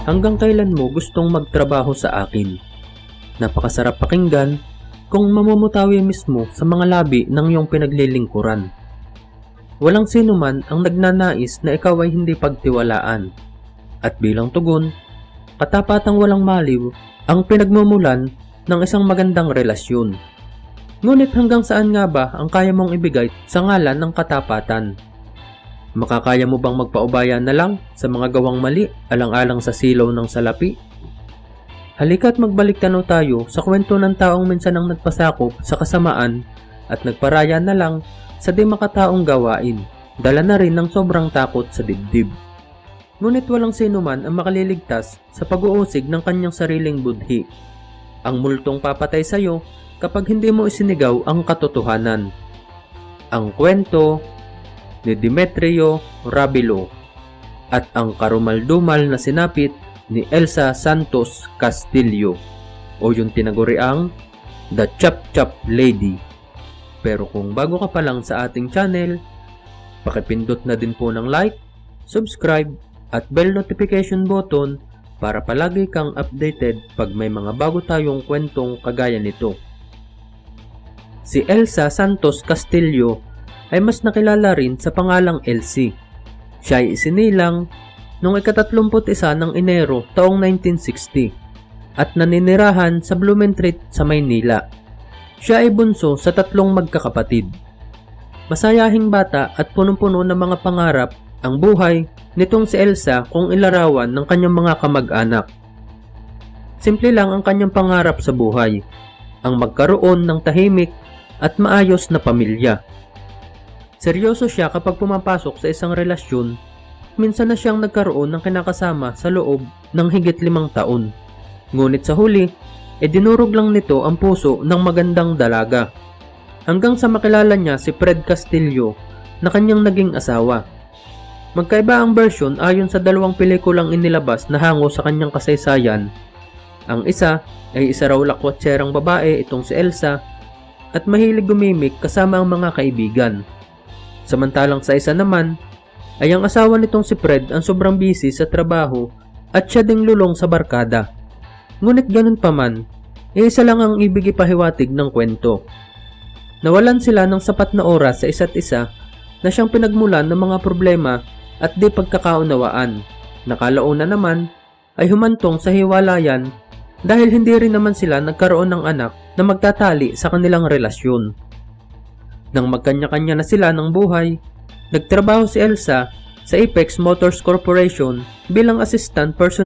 Hanggang kailan mo gustong magtrabaho sa akin? Napakasarap pakinggan kung mamumutawi mismo sa mga labi ng iyong pinaglilingkuran. Walang sino man ang nagnanais na ikaw ay hindi pagtiwalaan. At bilang tugon, katapatang walang maliw ang pinagmumulan ng isang magandang relasyon. Ngunit hanggang saan nga ba ang kaya mong ibigay sa ngalan ng katapatan? Makakaya mo bang magpaubaya na lang sa mga gawang mali alang-alang sa silaw ng salapi? Halika't magbalik tanaw tayo sa kwento ng taong minsan ang nagpasakop sa kasamaan at nagparaya na lang sa di makataong gawain, dala na rin ng sobrang takot sa dibdib. Ngunit walang sino man ang makaliligtas sa pag-uusig ng kanyang sariling budhi. Ang multong papatay sa iyo kapag hindi mo isinigaw ang katotohanan. Ang kwento ni Demetrio Rabilo at ang karumaldumal na sinapit ni Elsa Santos Castillo o yung tinaguriang The Chop Chop Lady. Pero kung bago ka pa lang sa ating channel, pakipindot na din po ng like, subscribe at bell notification button para palagi kang updated pag may mga bago tayong kwentong kagaya nito. Si Elsa Santos Castillo ay mas nakilala rin sa pangalang Elsie. Siya ay isinilang noong ika-31 ng Enero taong 1960 at naninirahan sa Blumentritt sa Maynila. Siya ay bunso sa 3 magkakapatid. Masayahing bata at punong-puno ng mga pangarap ang buhay nitong si Elsa kung ilarawan ng kanyang mga kamag-anak. Simple lang ang kanyang pangarap sa buhay, ang magkaroon ng tahimik at maayos na pamilya. Seryoso siya kapag pumapasok sa isang relasyon. Minsan na siyang nagkaroon ng kinakasama sa loob ng higit 5 taon. Ngunit sa huli, dinurog lang nito ang puso ng magandang dalaga. Hanggang sa makilala niya si Fred Castillo na kanyang naging asawa. Magkaiba ang version ayon sa 2 pelikulang inilabas na hango sa kanyang kasaysayan. Ang isa ay isa raw lakwatserang babae itong si Elsa at mahilig gumimik kasama ang mga kaibigan. Samantalang sa isa naman, ay ang asawa nitong si Fred ang sobrang busy sa trabaho at siya ding lulong sa barkada. Ngunit ganun pa man, isa lang ang ibig ipahiwatig ng kwento. Nawalan sila ng sapat na oras sa isa't isa na siyang pinagmulan ng mga problema at di pagkakaunawaan. Nakalauna naman ay humantong sa hiwalayan dahil hindi rin naman sila nagkaroon ng anak na magtatali sa kanilang relasyon. Nang magkanya-kanya na sila ng buhay, nagtrabaho si Elsa sa Apex Motors Corporation bilang assistant personnel